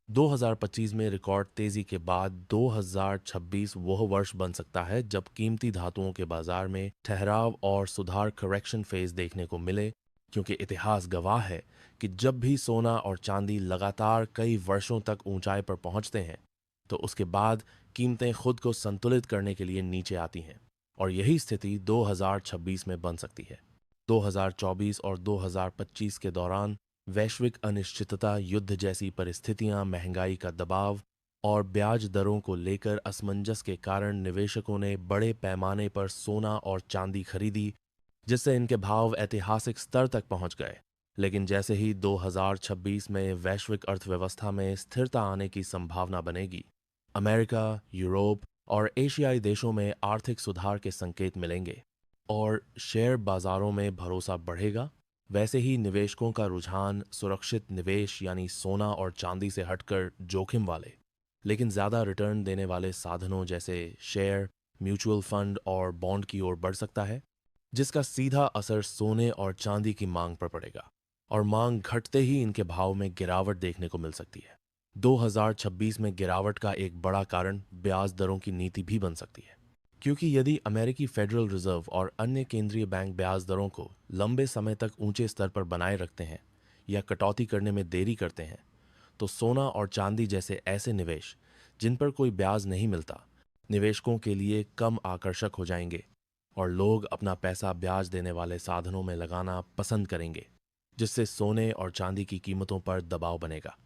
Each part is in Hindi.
2025 में रिकॉर्ड तेजी के बाद 2026 वह वर्ष बन सकता है जब कीमती धातुओं के बाजार में ठहराव और सुधार करेक्शन फेज देखने को मिले, क्योंकि इतिहास गवाह है कि जब भी सोना और चांदी लगातार कई वर्षों तक ऊंचाई पर पहुंचते हैं तो उसके बाद कीमतें खुद को संतुलित करने के लिए नीचे आती हैं, और यही स्थिति 2026 में बन सकती है। 2024 और 2025 के दौरान वैश्विक अनिश्चितता, युद्ध जैसी परिस्थितियां, महंगाई का दबाव और ब्याज दरों को लेकर असमंजस के कारण निवेशकों ने बड़े पैमाने पर सोना और चांदी खरीदी, जिससे इनके भाव ऐतिहासिक स्तर तक पहुंच गए। लेकिन जैसे ही 2026 में वैश्विक अर्थव्यवस्था में स्थिरता आने की संभावना बनेगी, अमेरिका, यूरोप और एशियाई देशों में आर्थिक सुधार के संकेत मिलेंगे और शेयर बाजारों में भरोसा बढ़ेगा, वैसे ही निवेशकों का रुझान सुरक्षित निवेश यानी सोना और चांदी से हटकर जोखिम वाले लेकिन ज़्यादा रिटर्न देने वाले साधनों जैसे शेयर, म्यूचुअल फंड और बॉन्ड की ओर बढ़ सकता है, जिसका सीधा असर सोने और चांदी की मांग पर पड़ेगा, और मांग घटते ही इनके भाव में गिरावट देखने को मिल सकती है। 2026 में गिरावट का एक बड़ा कारण ब्याज दरों की नीति भी बन सकती है, क्योंकि यदि अमेरिकी फेडरल रिजर्व और अन्य केंद्रीय बैंक ब्याज दरों को लंबे समय तक ऊंचे स्तर पर बनाए रखते हैं या कटौती करने में देरी करते हैं, तो सोना और चांदी जैसे ऐसे निवेश जिन पर कोई ब्याज नहीं मिलता, निवेशकों के लिए कम आकर्षक हो जाएंगे और लोग अपना पैसा ब्याज देने वाले साधनों में लगाना पसंद करेंगे, जिससे सोने और चांदी की कीमतों पर दबाव बनेगा।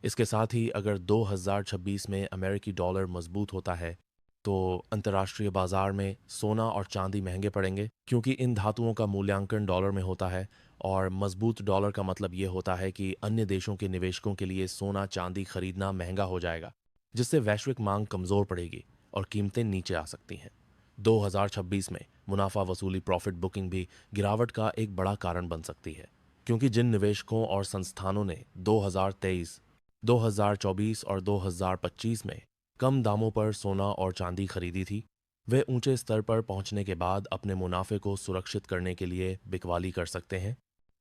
इसके साथ ही अगर 2026 में अमेरिकी डॉलर मजबूत होता है तो अंतर्राष्ट्रीय बाजार में सोना और चांदी महंगे पड़ेंगे, क्योंकि इन धातुओं का मूल्यांकन डॉलर में होता है, और मजबूत डॉलर का मतलब ये होता है कि अन्य देशों के निवेशकों के लिए सोना चांदी खरीदना महंगा हो जाएगा, जिससे वैश्विक मांग कमजोर पड़ेगी और कीमतें नीचे आ सकती हैं। 2026 में मुनाफा वसूली, प्रॉफिट बुकिंग भी गिरावट का एक बड़ा कारण बन सकती है, क्योंकि जिन निवेशकों और संस्थानों ने 2023, 2024 और 2025 में कम दामों पर सोना और चांदी खरीदी थी, वे ऊंचे स्तर पर पहुंचने के बाद अपने मुनाफे को सुरक्षित करने के लिए बिकवाली कर सकते हैं।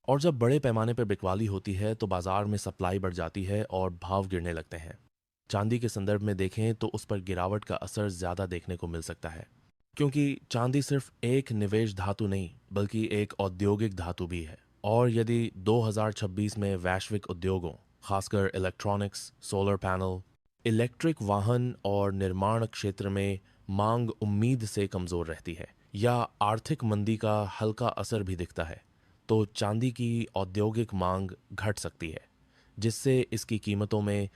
और जब बड़े पैमाने पर बिकवाली होती है तो बाजार में सप्लाई बढ़ जाती है और भाव गिरने लगते हैं। चांदी के संदर्भ में देखें तो उस पर गिरावट का असर ज्यादा देखने को मिल सकता है, क्योंकि चांदी सिर्फ एक निवेश धातु नहीं बल्कि एक औद्योगिक धातु भी है। और यदि 2026 में वैश्विक उद्योगों, खासकर इलेक्ट्रॉनिक्स, सोलर पैनल, इलेक्ट्रिक वाहन और निर्माण क्षेत्र में मांग उम्मीद से कमजोर रहती है या आर्थिक मंदी का हल्का असर भी दिखता है, तो चांदी की औद्योगिक मांग घट सकती है, जिससे इसकी कीमतों में